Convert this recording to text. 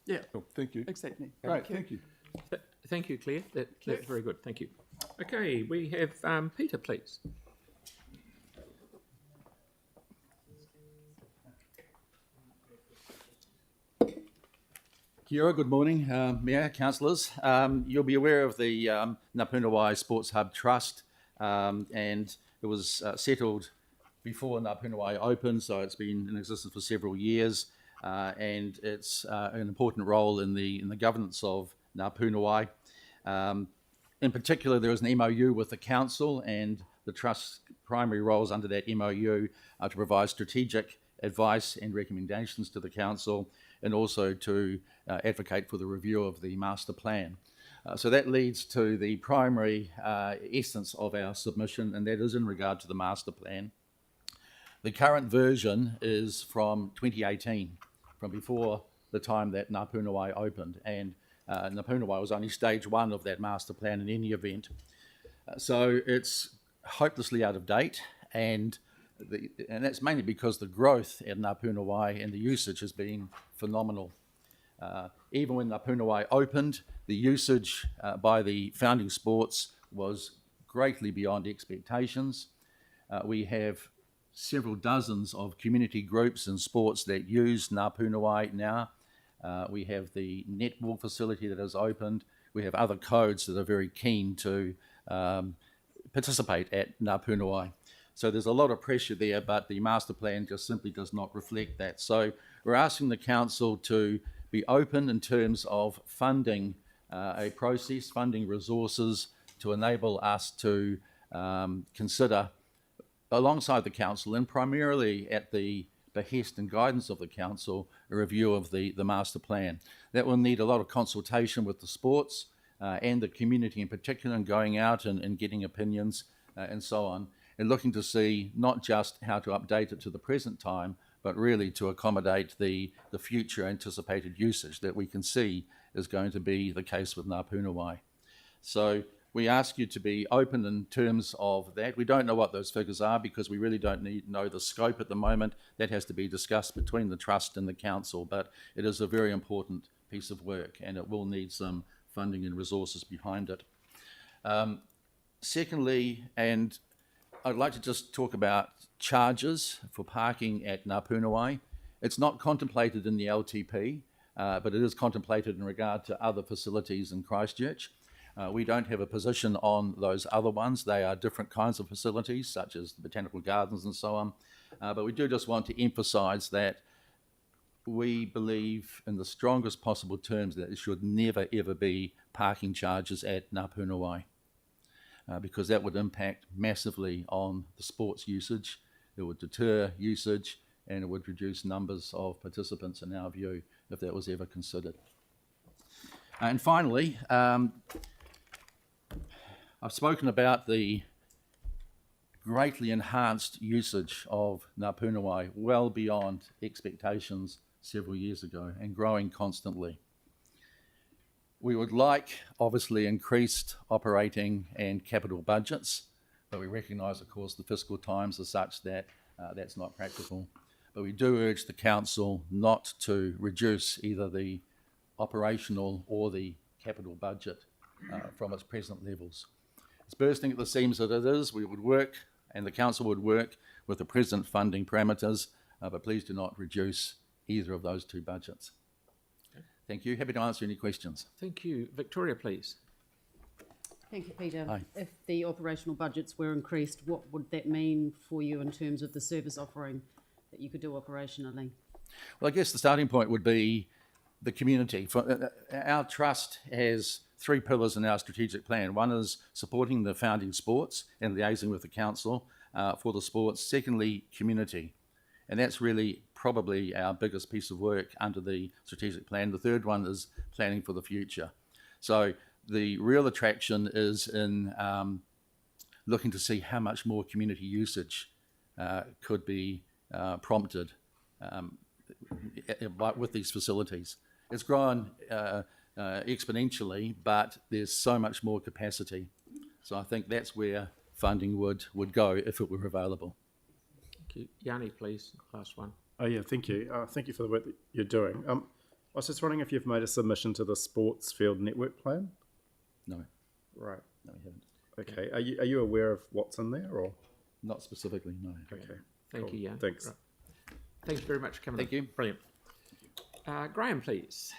Yeah, Cool. Thank you. exactly. Great, thank you. Thank you, Claire. That's very good. Thank you. Okay, we have Peter, please. Kia ora, good morning, Mayor, councillors. You'll be aware of the Ngā Puna Wai Sports Hub Trust, and it was settled before Ngā Puna Wai opened, so it's been in existence for several years, and it's an important role in the governance of Ngā Puna Wai. In particular, there is an MOU with the council, and the trust's primary roles under that MOU are to provide strategic advice and recommendations to the council, and also to advocate for the review of the master plan. So that leads to the primary essence of our submission, and that is in regard to the master plan. The current version is from 2018, from before the time that Ngā Puna Wai opened, and Ngā Puna Wai was only stage one of that master plan in any event. So it's hopelessly out of date, and that's mainly because the growth at Ngā Puna Wai and the usage has been phenomenal. Even when Ngā Puna Wai opened, the usage by the founding sports was greatly beyond expectations. We have several dozens of community groups and sports that use Ngā Puna Wai now. We have the netball facility that has opened. We have other codes that are very keen to participate at Ngā Puna Wai. So there's a lot of pressure there, but the master plan just simply does not reflect that. So we're asking the council to be open in terms of funding a process, funding resources to enable us to consider, alongside the council and primarily at the behest and guidance of the council, a review of the master plan. That will need a lot of consultation with the sports and the community in particular, and going out and getting opinions and so on, and looking to see not just how to update it to the present time, but really to accommodate the future anticipated usage that we can see is going to be the case with Ngā Puna Wai. So we ask you to be open in terms of that. We don't know what those figures are because we really don't know the scope at the moment. That has to be discussed between the trust and the council, but it is a very important piece of work and it will need some funding and resources behind it. Secondly, and I'd like to just talk about charges for parking at Ngā Puna Wai. It's not contemplated in the LTP, but it is contemplated in regard to other facilities in Christchurch. We don't have a position on those other ones. They are different kinds of facilities, such as the botanical gardens and so on. But we do just want to emphasise that we believe in the strongest possible terms that there should never ever be parking charges at Ngā Puna Wai. Because that would impact massively on the sports usage, it would deter usage, and it would reduce numbers of participants in our view if that was ever considered. And finally, I've spoken about the greatly enhanced usage of Ngā Puna Wai well beyond expectations several years ago and growing constantly. We would like, obviously, increased operating and capital budgets, but we recognise, of course, the fiscal times are such that that's not practical. But we do urge the council not to reduce either the operational or the capital budget from its present levels. It's bursting at the seams that it is. We would work, and the council would work with the present funding parameters, but please do not reduce either of those two budgets. Thank you. Happy to answer any questions. Thank you. Victoria, please. Thank you, Peter. Hi. If the operational budgets were increased, what would that mean for you in terms of the service offering that you could do operationally? Well, I guess the starting point would be the community. Our trust has three pillars in our strategic plan. One is supporting the founding sports and liaising with the council for the sports. Secondly, community. And that's really probably our biggest piece of work under the strategic plan. The third one is planning for the future. So the real attraction is in looking to see how much more community usage could be prompted with these facilities. It's grown exponentially, but there's so much more capacity. So I think that's where funding would go if it were available. Thank you. Yanni, please, last one. Oh yeah, thank you. Thank you for the work that you're doing. I was just wondering if you've made a submission to the sports field network plan? No, Right. no, we haven't. Okay. Are you aware of what's in there or? Not specifically, no. Okay. Thank cool. you, Jan. Thanks. Right. Thanks very much for coming Thank in. you. Brilliant. Graham, please.